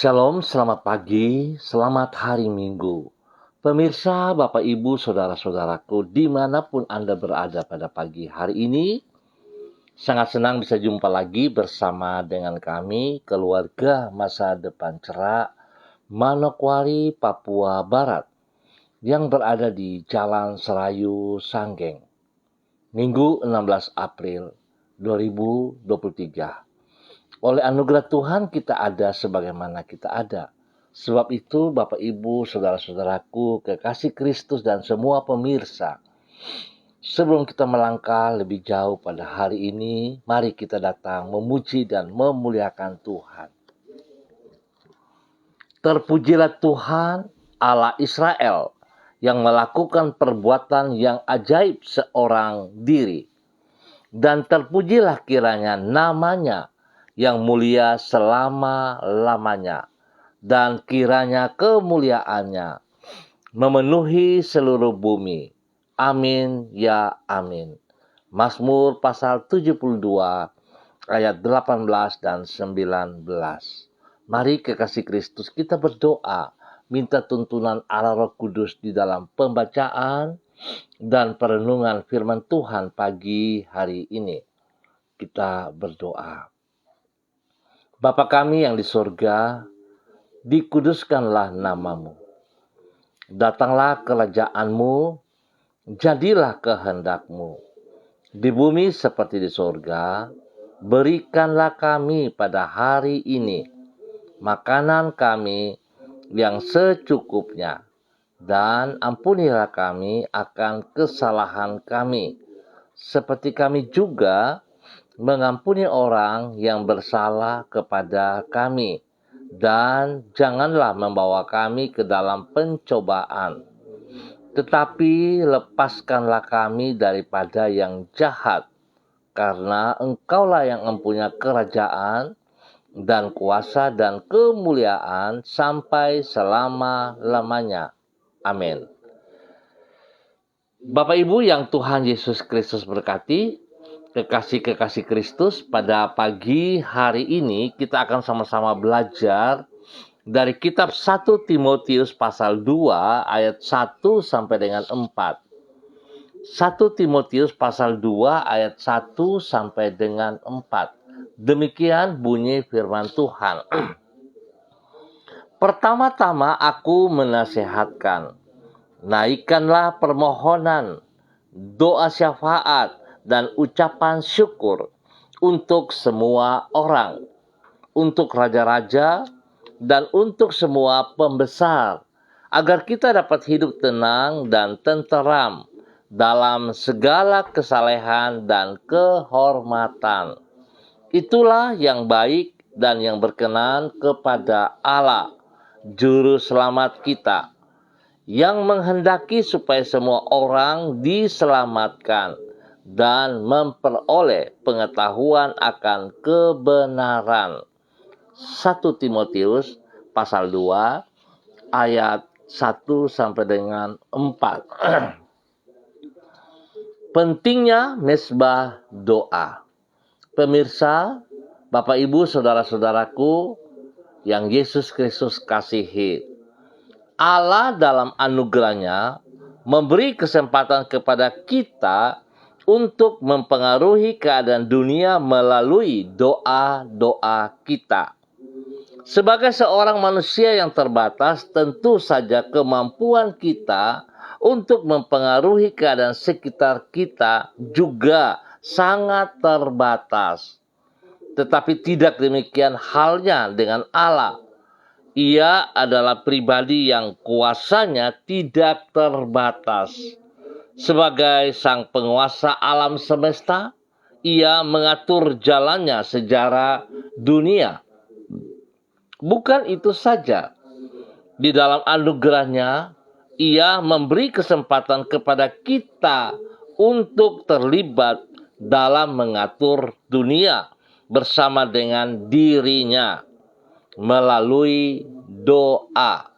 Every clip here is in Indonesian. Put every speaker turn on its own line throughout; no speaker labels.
Shalom, selamat pagi, selamat hari Minggu. Pemirsa, Bapak, Ibu, Saudara-saudaraku, dimanapun Anda berada pada pagi hari ini, sangat senang bisa jumpa lagi bersama dengan kami, keluarga Masa Depan Cerah, Manokwari, Papua Barat, yang berada di Jalan Serayu, Sanggeng, Minggu 16 April 2023. Oleh anugerah Tuhan kita ada sebagaimana kita ada. Sebab itu Bapak Ibu, Saudara-saudaraku, kekasih Kristus dan semua pemirsa, sebelum kita melangkah lebih jauh pada hari ini, mari kita datang memuji dan memuliakan Tuhan. Terpujilah Tuhan Allah Israel yang melakukan perbuatan yang ajaib seorang diri. Dan terpujilah kiranya namanya yang mulia selama-lamanya. Dan kiranya kemuliaannya memenuhi seluruh bumi. Amin ya amin. Mazmur pasal 72 ayat 18 dan 19. Mari kekasih Kristus kita berdoa, minta tuntunan Allah Roh Kudus di dalam pembacaan dan perenungan firman Tuhan pagi hari ini. Kita berdoa. Bapa kami yang di surga, dikuduskanlah namamu. Datanglah kerajaanmu, jadilah kehendakmu. Di bumi seperti di surga, berikanlah kami pada hari ini makanan kami yang secukupnya. Dan ampunilah kami akan kesalahan kami, seperti kami juga mengampuni orang yang bersalah kepada kami. Dan janganlah membawa kami ke dalam pencobaan, tetapi lepaskanlah kami daripada yang jahat. Karena Engkaulah yang mempunyai kerajaan dan kuasa dan kemuliaan sampai selama-lamanya. Amin. Bapak Ibu yang Tuhan Yesus Kristus berkati, kekasih-kekasih Kristus, pada pagi hari ini kita akan sama-sama belajar dari kitab 1 Timotius pasal 2 ayat 1 sampai dengan 4. 1 Timotius pasal 2 ayat 1 sampai dengan 4. Demikian bunyi firman Tuhan. Pertama-tama aku menasihatkan, naikkanlah permohonan, doa syafaat, dan ucapan syukur untuk semua orang, untuk raja-raja, dan untuk semua pembesar, agar kita dapat hidup tenang dan tenteram dalam segala kesalehan dan kehormatan. Itulah yang baik dan yang berkenan kepada Allah, Juru Selamat kita, yang menghendaki supaya semua orang diselamatkan dan memperoleh pengetahuan akan kebenaran. 1 Timotius pasal 2 ayat 1 sampai dengan 4. Pentingnya mesbah doa. Pemirsa, Bapak Ibu, Saudara-saudaraku yang Yesus Kristus kasihi, Allah dalam anugerahnya memberi kesempatan kepada kita untuk mempengaruhi keadaan dunia melalui doa-doa kita. Sebagai seorang manusia yang terbatas, tentu saja kemampuan kita untuk mempengaruhi keadaan sekitar kita juga sangat terbatas. Tetapi tidak demikian halnya dengan Allah. Ia adalah pribadi yang kuasanya tidak terbatas. Sebagai sang penguasa alam semesta, ia mengatur jalannya sejarah dunia. Bukan itu saja. Di dalam anugerahnya, ia memberi kesempatan kepada kita untuk terlibat dalam mengatur dunia bersama dengan dirinya melalui doa.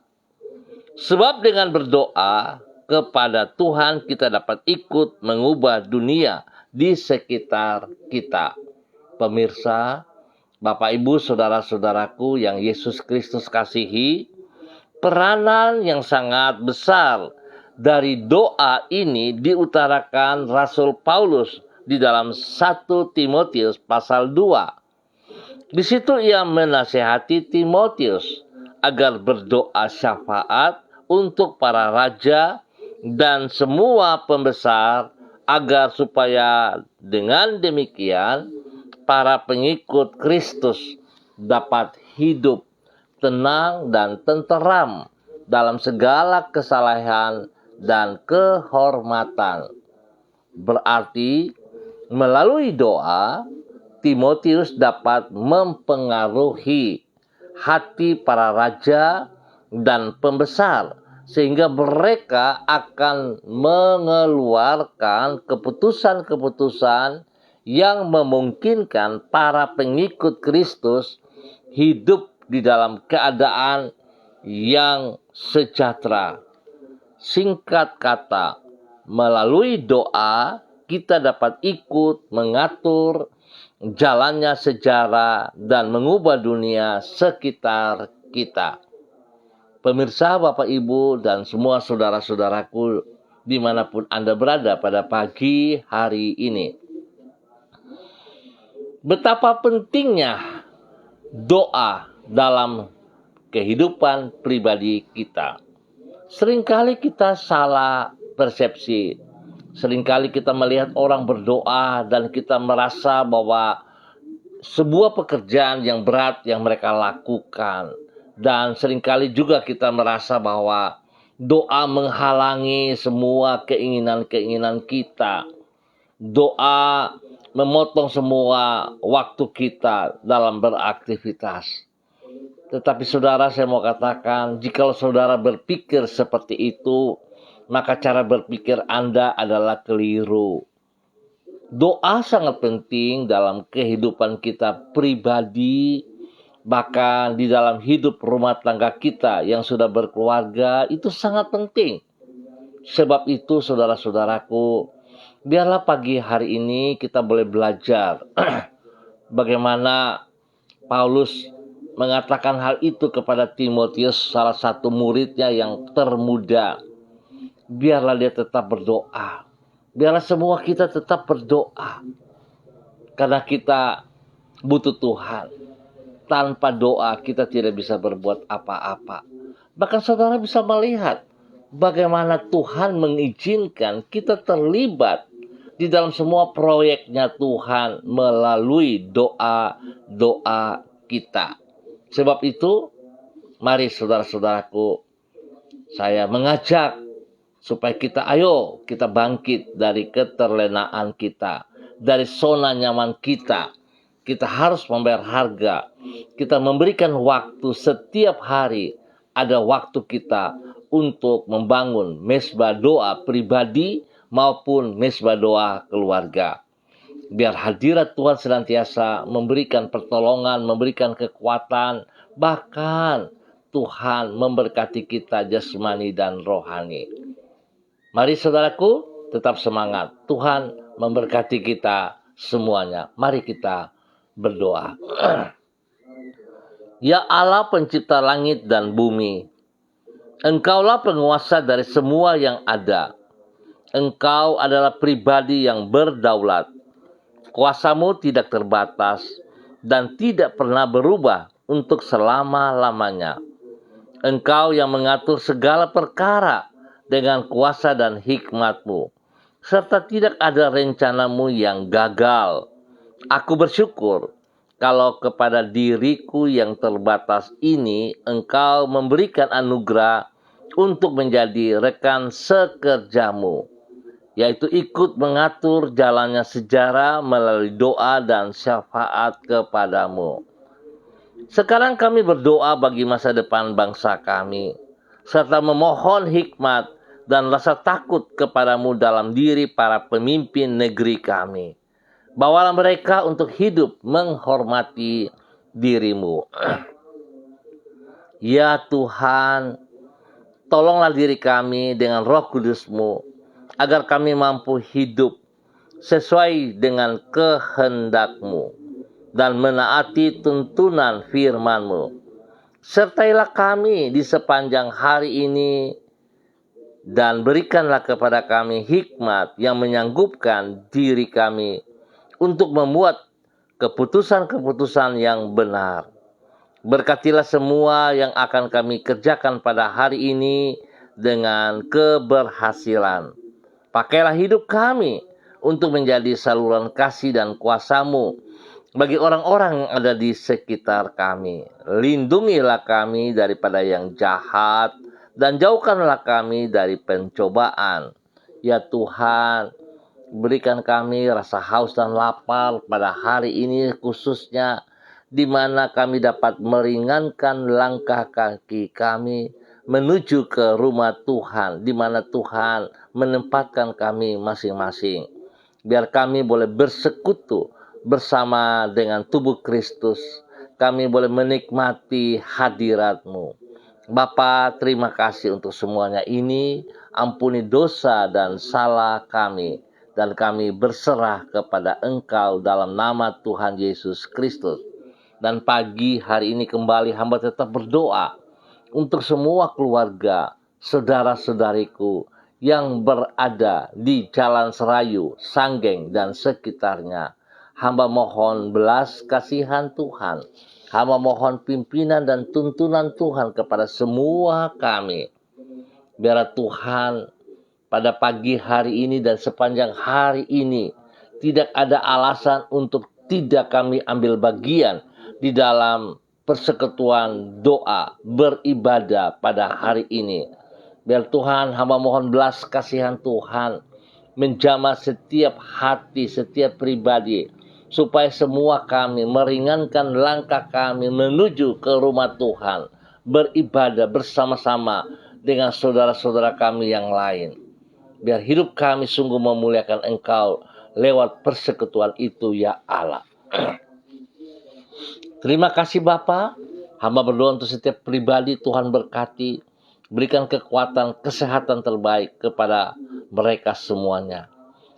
Sebab dengan berdoa kepada Tuhan kita dapat ikut mengubah dunia di sekitar kita. Pemirsa, Bapak, Ibu, saudara-saudaraku yang Yesus Kristus kasihi, peranan yang sangat besar dari doa ini diutarakan Rasul Paulus di dalam 1 Timotius pasal 2. Di situ ia menasihati Timotius agar berdoa syafaat untuk para raja dan semua pembesar, agar supaya dengan demikian para pengikut Kristus dapat hidup tenang dan tenteram dalam segala kesalehan dan kehormatan. Berarti melalui doa, Timotius dapat mempengaruhi hati para raja dan pembesar, sehingga mereka akan mengeluarkan keputusan-keputusan yang memungkinkan para pengikut Kristus hidup di dalam keadaan yang sejahtera. Singkat kata, melalui doa kita dapat ikut mengatur jalannya sejarah dan mengubah dunia sekitar kita. Pemirsa, Bapak, Ibu, dan semua saudara-saudaraku dimanapun Anda berada pada pagi hari ini. Betapa pentingnya doa dalam kehidupan pribadi kita. Seringkali kita salah persepsi. Seringkali kita melihat orang berdoa dan kita merasa bahwa sebuah pekerjaan yang berat yang mereka lakukan. Dan seringkali juga kita merasa bahwa doa menghalangi semua keinginan-keinginan kita. Doa memotong semua waktu kita dalam beraktivitas. Tetapi saudara, saya mau katakan, jika saudara berpikir seperti itu, maka cara berpikir Anda adalah keliru. Doa sangat penting dalam kehidupan kita pribadi, bahkan di dalam hidup rumah tangga kita yang sudah berkeluarga, itu sangat penting. Sebab itu saudara-saudaraku, biarlah pagi hari ini kita boleh belajar bagaimana Paulus mengatakan hal itu kepada Timotius, salah satu muridnya yang termuda. Biarlah dia tetap berdoa. Biarlah semua kita tetap berdoa. Karena kita butuh Tuhan. Tanpa doa kita tidak bisa berbuat apa-apa. Bahkan saudara bisa melihat bagaimana Tuhan mengizinkan kita terlibat di dalam semua proyeknya Tuhan melalui doa-doa kita. Sebab itu, mari saudara-saudaraku, saya mengajak supaya kita bangkit dari keterlenaan kita, dari zona nyaman kita. Kita harus membayar harga. Kita memberikan waktu setiap hari. Ada waktu kita untuk membangun mesbah doa pribadi maupun mesbah doa keluarga. Biar hadirat Tuhan senantiasa memberikan pertolongan, memberikan kekuatan, bahkan Tuhan memberkati kita jasmani dan rohani. Mari saudaraku, tetap semangat. Tuhan memberkati kita semuanya. Mari kita berdoa. Ya Allah, pencipta langit dan bumi, Engkaulah penguasa dari semua yang ada. Engkau adalah pribadi yang berdaulat. Kuasamu tidak terbatas dan tidak pernah berubah untuk selama-lamanya. Engkau yang mengatur segala perkara dengan kuasa dan hikmat-Mu, serta tidak ada rencanamu yang gagal. Aku bersyukur kalau kepada diriku yang terbatas ini Engkau memberikan anugerah untuk menjadi rekan sekerjamu, yaitu ikut mengatur jalannya sejarah melalui doa dan syafaat kepadamu. Sekarang kami berdoa bagi masa depan bangsa kami, serta memohon hikmat dan rasa takut kepadamu dalam diri para pemimpin negeri kami. Bawalah mereka untuk hidup menghormati dirimu. Ya Tuhan, tolonglah diri kami dengan Roh Kudus-Mu, agar kami mampu hidup sesuai dengan kehendak-Mu. dan menaati tuntunan firman-Mu. Sertailah kami di sepanjang hari ini dan berikanlah kepada kami hikmat yang menyanggupkan diri kami untuk membuat keputusan-keputusan yang benar. Berkatilah semua yang akan kami kerjakan pada hari ini dengan keberhasilan. Pakailah hidup kami untuk menjadi saluran kasih dan kuasa-Mu bagi orang-orang yang ada di sekitar kami. Lindungilah kami daripada yang jahat dan jauhkanlah kami dari pencobaan. Ya Tuhan, berikan kami rasa haus dan lapar pada hari ini khususnya, di mana kami dapat meringankan langkah kaki kami menuju ke rumah Tuhan, di mana Tuhan menempatkan kami masing-masing. Biar kami boleh bersekutu bersama dengan tubuh Kristus. Kami boleh menikmati hadirat-Mu. Bapa, terima kasih untuk semuanya ini. Ampuni dosa dan salah kami. Dan kami berserah kepada Engkau dalam nama Tuhan Yesus Kristus. Dan pagi hari ini kembali hamba tetap berdoa untuk semua keluarga, saudara-saudariku yang berada di Jalan Serayu, Sanggeng, dan sekitarnya. Hamba mohon belas kasihan Tuhan. Hamba mohon pimpinan dan tuntunan Tuhan kepada semua kami. Biar Tuhan pada pagi hari ini dan sepanjang hari ini tidak ada alasan untuk tidak kami ambil bagian di dalam persekutuan doa beribadah pada hari ini. Biar Tuhan, hamba mohon belas kasihan Tuhan menjamah setiap hati, setiap pribadi, supaya semua kami meringankan langkah kami menuju ke rumah Tuhan, beribadah bersama-sama dengan saudara-saudara kami yang lain. Biar hidup kami sungguh memuliakan Engkau lewat persekutuan itu, ya Allah. Terima kasih Bapa. Hamba berdoa untuk setiap pribadi, Tuhan berkati, berikan kekuatan, kesehatan terbaik kepada mereka semuanya.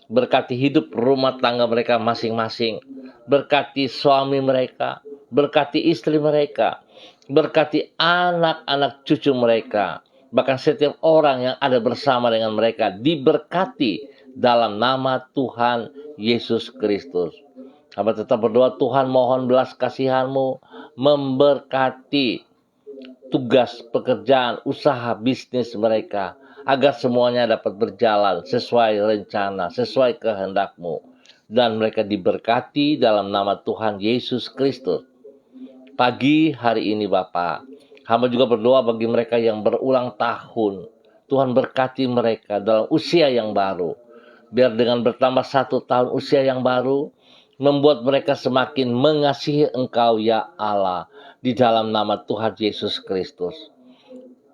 Berkati hidup rumah tangga mereka masing-masing. Berkati suami mereka. Berkati istri mereka. Berkati anak-anak cucu mereka. Bahkan setiap orang yang ada bersama dengan mereka diberkati dalam nama Tuhan Yesus Kristus. Hamba tetap berdoa, Tuhan mohon belas kasihan-Mu memberkati tugas, pekerjaan, usaha, bisnis mereka, agar semuanya dapat berjalan sesuai rencana, sesuai kehendak-Mu. Dan mereka diberkati dalam nama Tuhan Yesus Kristus. Pagi hari ini Bapa, hamba juga berdoa bagi mereka yang berulang tahun. Tuhan berkati mereka dalam usia yang baru. Biar dengan bertambah 1 tahun usia yang baru, membuat mereka semakin mengasihi Engkau ya Allah, di dalam nama Tuhan Yesus Kristus.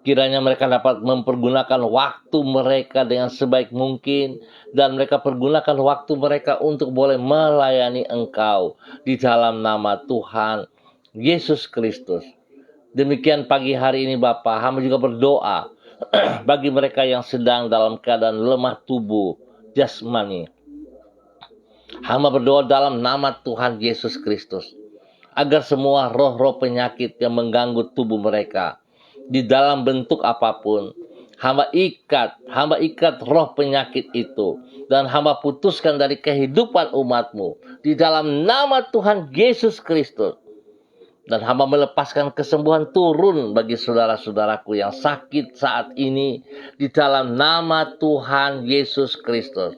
Kiranya mereka dapat mempergunakan waktu mereka dengan sebaik mungkin. Dan mereka pergunakan waktu mereka untuk boleh melayani Engkau di dalam nama Tuhan Yesus Kristus. Demikian pagi hari ini Bapa, hamba juga berdoa bagi mereka yang sedang dalam keadaan lemah tubuh, jasmani. Hamba berdoa dalam nama Tuhan Yesus Kristus, agar semua roh-roh penyakit yang mengganggu tubuh mereka, di dalam bentuk apapun, hamba ikat roh penyakit itu, dan hamba putuskan dari kehidupan umat-Mu di dalam nama Tuhan Yesus Kristus. Dan hamba melepaskan kesembuhan turun bagi saudara-saudaraku yang sakit saat ini di dalam nama Tuhan Yesus Kristus.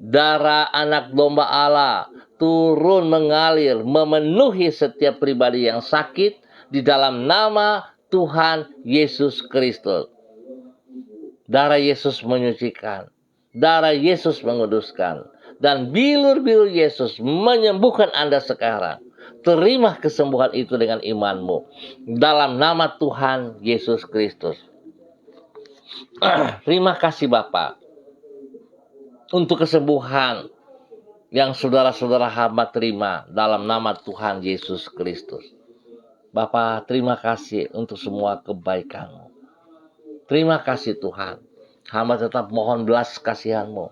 Darah anak domba Allah turun mengalir memenuhi setiap pribadi yang sakit di dalam nama Tuhan Yesus Kristus. Darah Yesus menyucikan, darah Yesus menguduskan, dan bilur-bilur Yesus menyembuhkan Anda sekarang. Terima kesembuhan itu dengan iman-Mu dalam nama Tuhan Yesus Kristus. Terima kasih Bapa untuk kesembuhan yang saudara-saudara hamba terima dalam nama Tuhan Yesus Kristus. Bapa, terima kasih untuk semua kebaikan-Mu. Terima kasih Tuhan. Hamba tetap mohon belas kasihan-Mu.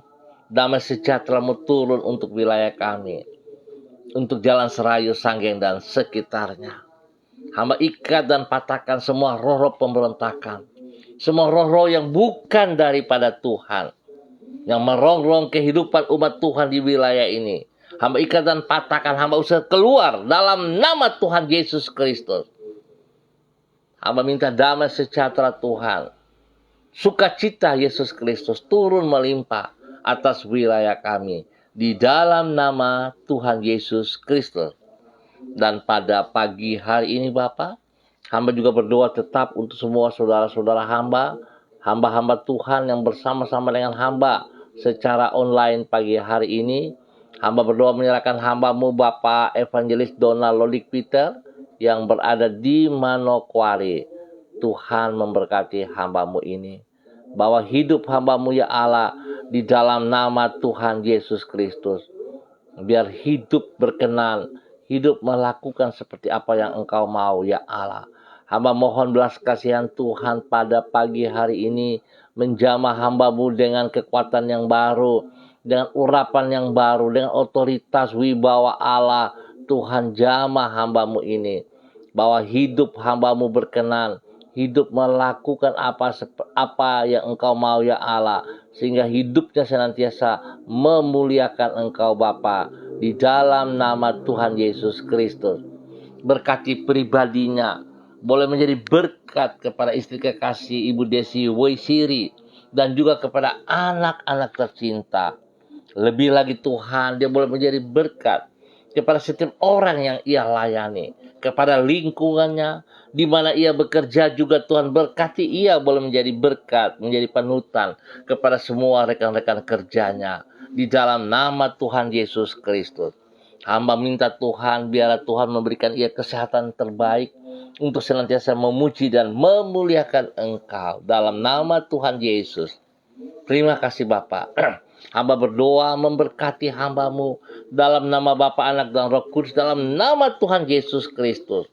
Damai sejahtera-Mu turun untuk wilayah kami. untuk jalan Serayu, Sanggeng, dan sekitarnya. Hamba ikat dan patahkan semua roh-roh pemberontakan, semua roh-roh yang bukan daripada Tuhan, yang merongrong kehidupan umat Tuhan di wilayah ini. Hamba ikat dan patahkan, hamba usir keluar dalam nama Tuhan Yesus Kristus. Hamba minta damai sejahtera Tuhan, sukacita Yesus Kristus turun melimpah atas wilayah kami di dalam nama Tuhan Yesus Kristus. Dan pada pagi hari ini Bapa, hamba juga berdoa tetap untuk semua saudara-saudara hamba, hamba-hamba Tuhan yang bersama-sama dengan hamba secara online pagi hari ini. Hamba berdoa menyerahkan hambamu Bapak Evangelis Donald Lodik Peter yang berada di Manokwari. Tuhan memberkati hambamu ini. Bahwa hidup hambamu ya Allah di dalam nama Tuhan Yesus Kristus. Biar hidup berkenan, hidup melakukan seperti apa yang Engkau mau ya Allah. Hamba mohon belas kasihan Tuhan pada pagi hari ini menjamah hambamu dengan kekuatan yang baru, dengan urapan yang baru, dengan otoritas wibawa Allah. Tuhan jamah hambamu ini, bahwa hidup hambamu berkenan, hidup melakukan apa yang Engkau mau ya Allah, sehingga hidupnya senantiasa memuliakan Engkau Bapa di dalam nama Tuhan Yesus Kristus. Berkati pribadinya, boleh menjadi berkat kepada istri kekasih Ibu Desi Woisiri dan juga kepada anak-anak tercinta. Lebih lagi Tuhan, dia boleh menjadi berkat kepada setiap orang yang ia layani, kepada lingkungannya, di mana ia bekerja juga Tuhan berkati ia boleh menjadi berkat, menjadi panutan kepada semua rekan-rekan kerjanya. Di dalam nama Tuhan Yesus Kristus. Hamba minta Tuhan, biarlah Tuhan memberikan ia kesehatan terbaik untuk senantiasa memuji dan memuliakan Engkau. Dalam nama Tuhan Yesus. Terima kasih Bapa. Hamba berdoa memberkati hambamu dalam nama Bapa, Anak, dan Roh Kudus, dalam nama Tuhan Yesus Kristus.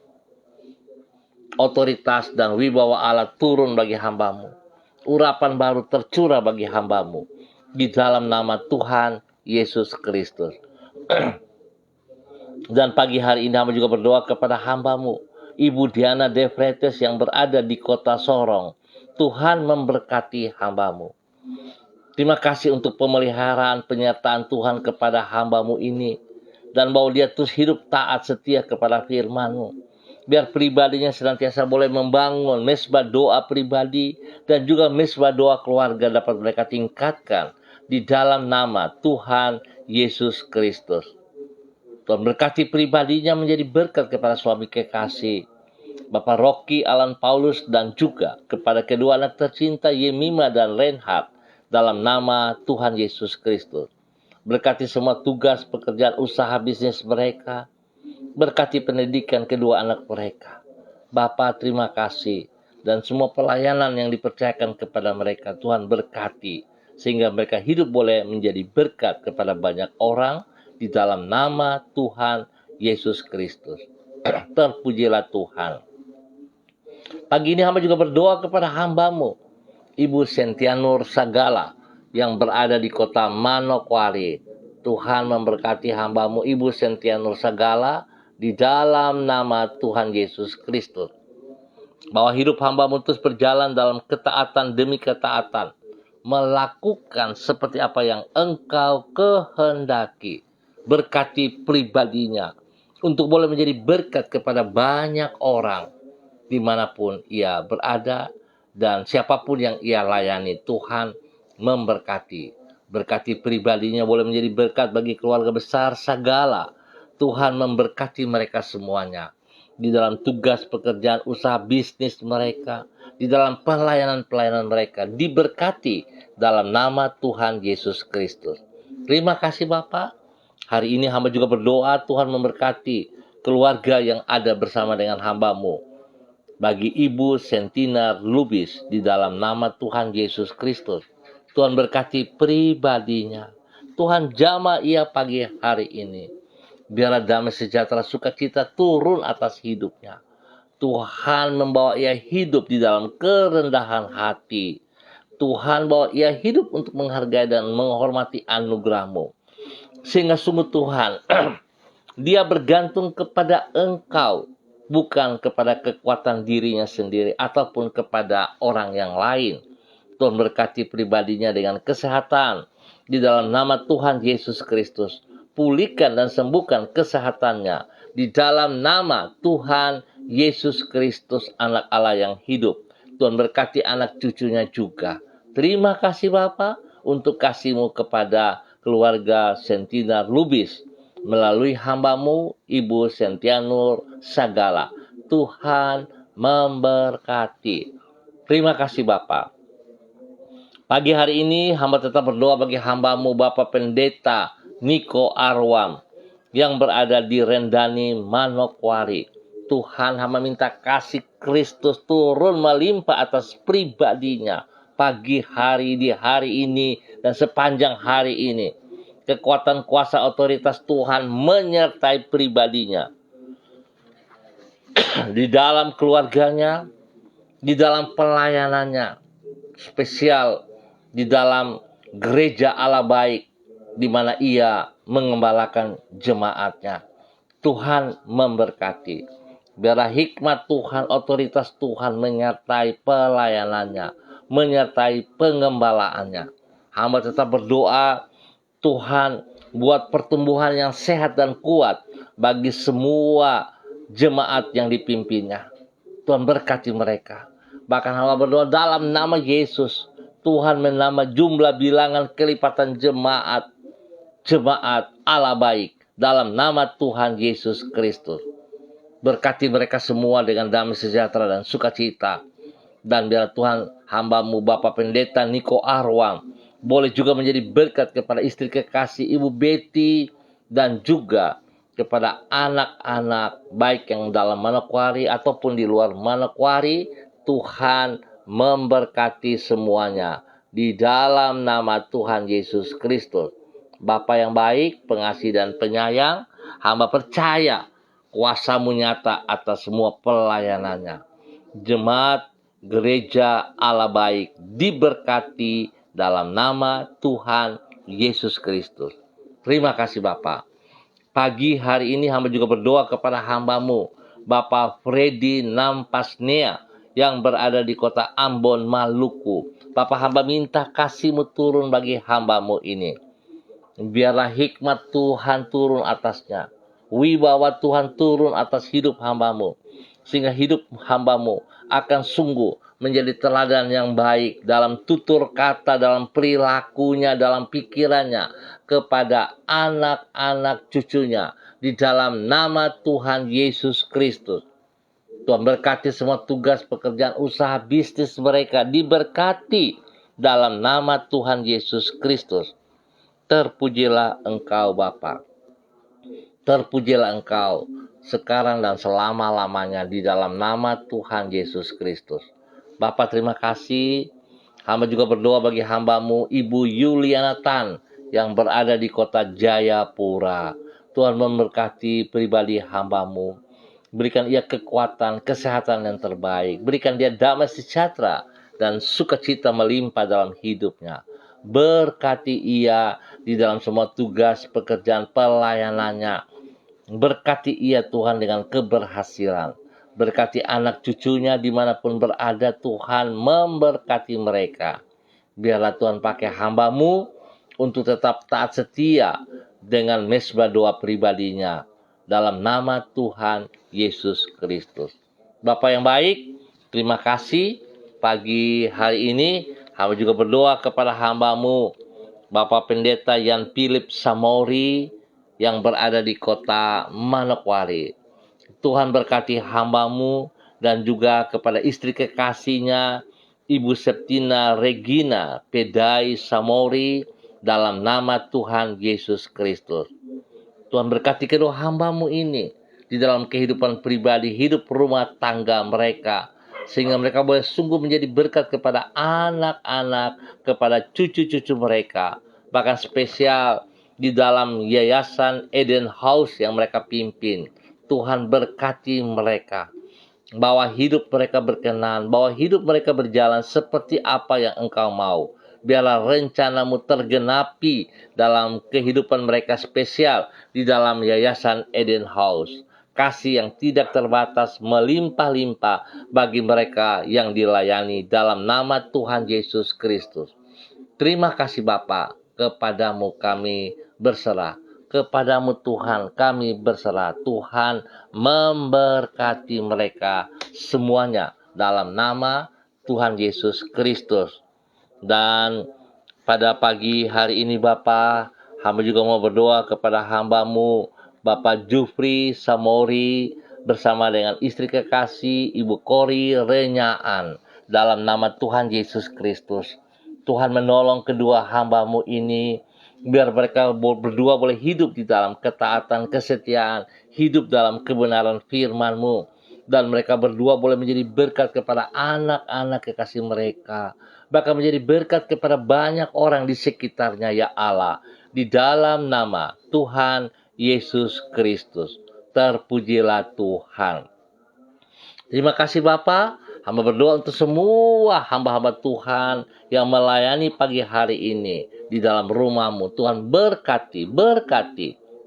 Otoritas dan wibawa Allah turun bagi hambamu. Urapan baru tercurah bagi hambamu. Di dalam nama Tuhan Yesus Kristus. Dan pagi hari ini hamba juga berdoa kepada hambamu, Ibu Diana Defretes yang berada di kota Sorong. Tuhan memberkati hambamu. Terima kasih untuk pemeliharaan penyertaan Tuhan kepada hambamu ini. Dan bahwa dia terus hidup taat setia kepada firman-Mu. Biar pribadinya senantiasa boleh membangun mesbah doa pribadi dan juga mesbah doa keluarga dapat mereka tingkatkan di dalam nama Tuhan Yesus Kristus. Tuhan berkati pribadinya menjadi berkat kepada suami kekasih Bapak Rocky Alan Paulus dan juga kepada kedua anak tercinta Yemima dan Reinhard dalam nama Tuhan Yesus Kristus. Berkati semua tugas pekerjaan usaha bisnis mereka. Berkati pendidikan kedua anak mereka. Bapa, terima kasih. Dan semua pelayanan yang dipercayakan kepada mereka, Tuhan berkati. Sehingga mereka hidup boleh menjadi berkat kepada banyak orang di dalam nama Tuhan Yesus Kristus. Terpujilah Tuhan. Pagi ini hamba juga berdoa kepada hambamu, Ibu Sentianur Sagala yang berada di kota Manokwari. Tuhan memberkati hambamu Ibu Sentianur Sagala di dalam nama Tuhan Yesus Kristus. Bahwa hidup hambamu terus berjalan dalam ketaatan demi ketaatan. Melakukan seperti apa yang Engkau kehendaki. Berkati pribadinya. Untuk boleh menjadi berkat kepada banyak orang. Dimanapun ia berada. Dan siapapun yang ia layani, Tuhan memberkati. Berkati pribadinya boleh menjadi berkat bagi keluarga besar Sagala. Tuhan memberkati mereka semuanya. Di dalam tugas pekerjaan usaha bisnis mereka. Di dalam pelayanan-pelayanan mereka. Diberkati dalam nama Tuhan Yesus Kristus. Terima kasih Bapak. Hari ini hamba juga berdoa Tuhan memberkati keluarga yang ada bersama dengan hambamu. Bagi Ibu Sentinar Lubis di dalam nama Tuhan Yesus Kristus. Tuhan berkati pribadinya. Tuhan jamah ia pagi hari ini. Biarlah damai sejahtera sukacita turun atas hidupnya. Tuhan membawa ia hidup di dalam kerendahan hati. Tuhan bawa ia hidup untuk menghargai dan menghormati anugerah-Mu. Sehingga sungguh Tuhan, Dia bergantung kepada Engkau, bukan kepada kekuatan dirinya sendiri ataupun kepada orang yang lain. Tuhan berkati pribadinya dengan kesehatan di dalam nama Tuhan Yesus Kristus. Pulihkan dan sembuhkan kesehatannya di dalam nama Tuhan Yesus Kristus, anak Allah yang hidup. Tuhan berkati anak cucunya juga. Terima kasih Bapa untuk kasih-Mu kepada keluarga Sentina Lubis melalui hamba-Mu Ibu Sentianur Sagala. Tuhan memberkati. Terima kasih Bapa. Pagi hari ini hamba tetap berdoa bagi hamba-Mu Bapak Pendeta Niko Arwam yang berada di Rendani, Manokwari. Tuhan, hamba minta kasih Kristus turun melimpah atas pribadinya pagi hari di hari ini dan sepanjang hari ini. Kekuatan kuasa otoritas Tuhan menyertai pribadinya di dalam keluarganya, di dalam pelayanannya, spesial di dalam gereja Allah baik, di mana ia mengembalakan jemaatnya. Tuhan memberkati. Biarlah hikmat Tuhan, otoritas Tuhan menyertai pelayanannya, menyertai pengembalaannya. Hamba tetap berdoa, Tuhan buat pertumbuhan yang sehat dan kuat bagi semua jemaat yang dipimpinnya. Tuhan berkati mereka. Bahkan hamba berdoa dalam nama Yesus, Tuhan menambah jumlah bilangan kelipatan jemaat Allah baik dalam nama Tuhan Yesus Kristus. Berkati mereka semua dengan damai sejahtera dan sukacita. Dan biar Tuhan hamba-Mu Bapak Pendeta Niko Arwam boleh juga menjadi berkat kepada istri kekasih Ibu Betty dan juga kepada anak-anak baik yang dalam Manokwari ataupun di luar Manokwari. Tuhan memberkati semuanya di dalam nama Tuhan Yesus Kristus. Bapa yang baik, pengasih dan penyayang, hamba percaya kuasa-Mu nyata atas semua pelayanannya. Jemaat gereja Allah baik diberkati dalam nama Tuhan Yesus Kristus. Terima kasih Bapa. Pagi hari ini hamba juga berdoa kepada hamba-Mu Bapak Freddy Nampasnea yang berada di kota Ambon, Maluku. Bapak, hamba minta kasih-Mu turun bagi hamba-Mu ini. Biarlah hikmat Tuhan turun atasnya. Wibawa Tuhan turun atas hidup hamba-Mu. Sehingga hidup hamba-Mu akan sungguh menjadi teladan yang baik dalam tutur kata, dalam perilakunya, dalam pikirannya kepada anak-anak cucunya. Di dalam nama Tuhan Yesus Kristus. Tuhan berkati semua tugas, pekerjaan, usaha, bisnis mereka. Diberkati dalam nama Tuhan Yesus Kristus. Terpujilah Engkau Bapa. Terpujilah Engkau sekarang dan selama-lamanya di dalam nama Tuhan Yesus Kristus. Bapa, terima kasih. Hamba juga berdoa bagi hamba-Mu Ibu Yuliana Tan yang berada di kota Jayapura. Tuhan memberkati pribadi hamba-Mu. Berikan ia kekuatan, kesehatan yang terbaik. Berikan dia damai sejahtera dan sukacita melimpah dalam hidupnya. Berkati ia di dalam semua tugas, pekerjaan, pelayanannya. Berkati ia Tuhan dengan keberhasilan. Berkati anak cucunya dimanapun berada, Tuhan memberkati mereka. Biarlah Tuhan pakai hamba-Mu untuk tetap taat setia dengan mesbah doa pribadinya. Dalam nama Tuhan Yesus Kristus. Bapak yang baik, terima kasih. Pagi hari ini, hamba juga berdoa kepada hamba-Mu Bapak Pendeta Yan Philip Samori yang berada di kota Manokwari. Tuhan berkati hamba-Mu dan juga kepada istri kekasihnya Ibu Septina Regina Pedai Samori dalam nama Tuhan Yesus Kristus. Tuhan berkati kedua hamba-Mu ini di dalam kehidupan pribadi, hidup rumah tangga mereka. Sehingga mereka boleh sungguh menjadi berkat kepada anak-anak, kepada cucu-cucu mereka. Bahkan spesial di dalam yayasan Eden House yang mereka pimpin. Tuhan berkati mereka. Bahwa hidup mereka berkenan, bahwa hidup mereka berjalan seperti apa yang Engkau mau. Biarlah rencanamu tergenapi dalam kehidupan mereka spesial di dalam Yayasan Eden House. Kasih yang tidak terbatas melimpah-limpah bagi mereka yang dilayani dalam nama Tuhan Yesus Kristus. Terima kasih Bapa, kepadamu kami berserah. Kepadamu Tuhan kami berserah. Tuhan memberkati mereka semuanya dalam nama Tuhan Yesus Kristus. Dan pada pagi hari ini Bapa, hamba juga mau berdoa kepada hambamu Bapak Jufri Samori bersama dengan istri kekasih Ibu Kori Renyaan dalam nama Tuhan Yesus Kristus. Tuhan menolong kedua hambamu ini biar mereka berdua boleh hidup di dalam ketaatan, kesetiaan, hidup dalam kebenaran firman-Mu. Dan mereka berdua boleh menjadi berkat kepada anak-anak kekasih mereka. Bahkan menjadi berkat kepada banyak orang di sekitarnya ya Allah. Di dalam nama Tuhan Yesus Kristus. Terpujilah Tuhan. Terima kasih Bapa. Hamba berdoa untuk semua hamba-hamba Tuhan yang melayani pagi hari ini di dalam rumah-Mu. Tuhan berkati,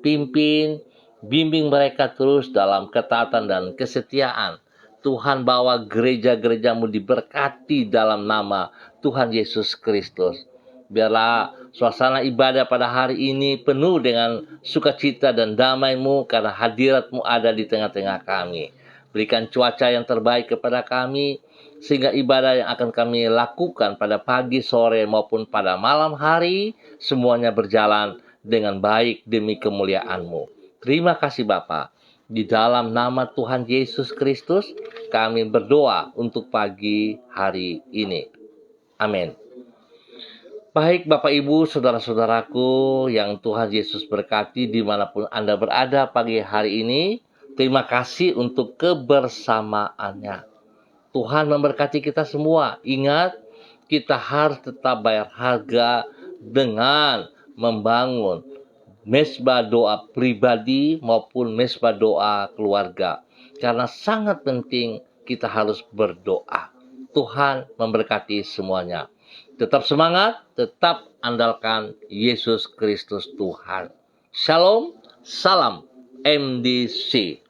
pimpin, bimbing mereka terus dalam ketaatan dan kesetiaan. Tuhan bawa gereja-gereja-Mu diberkati dalam nama Tuhan Yesus Kristus. Biarlah suasana ibadah pada hari ini penuh dengan sukacita dan damai-Mu karena hadirat-Mu ada di tengah-tengah kami. Berikan cuaca yang terbaik kepada kami, sehingga ibadah yang akan kami lakukan pada pagi, sore, maupun pada malam hari, semuanya berjalan dengan baik demi kemuliaan-Mu. Terima kasih Bapa. Di dalam nama Tuhan Yesus Kristus, kami berdoa untuk pagi hari ini. Amin. Baik Bapak Ibu, saudara-saudaraku yang Tuhan Yesus berkati dimanapun Anda berada pagi hari ini, terima kasih untuk kebersamaannya. Tuhan memberkati kita semua. Ingat, kita harus tetap bayar harga dengan membangun mesbah doa pribadi maupun mesbah doa keluarga. Karena sangat penting kita harus berdoa. Tuhan memberkati semuanya. Tetap semangat, tetap andalkan Yesus Kristus Tuhan. Shalom, salam MDC.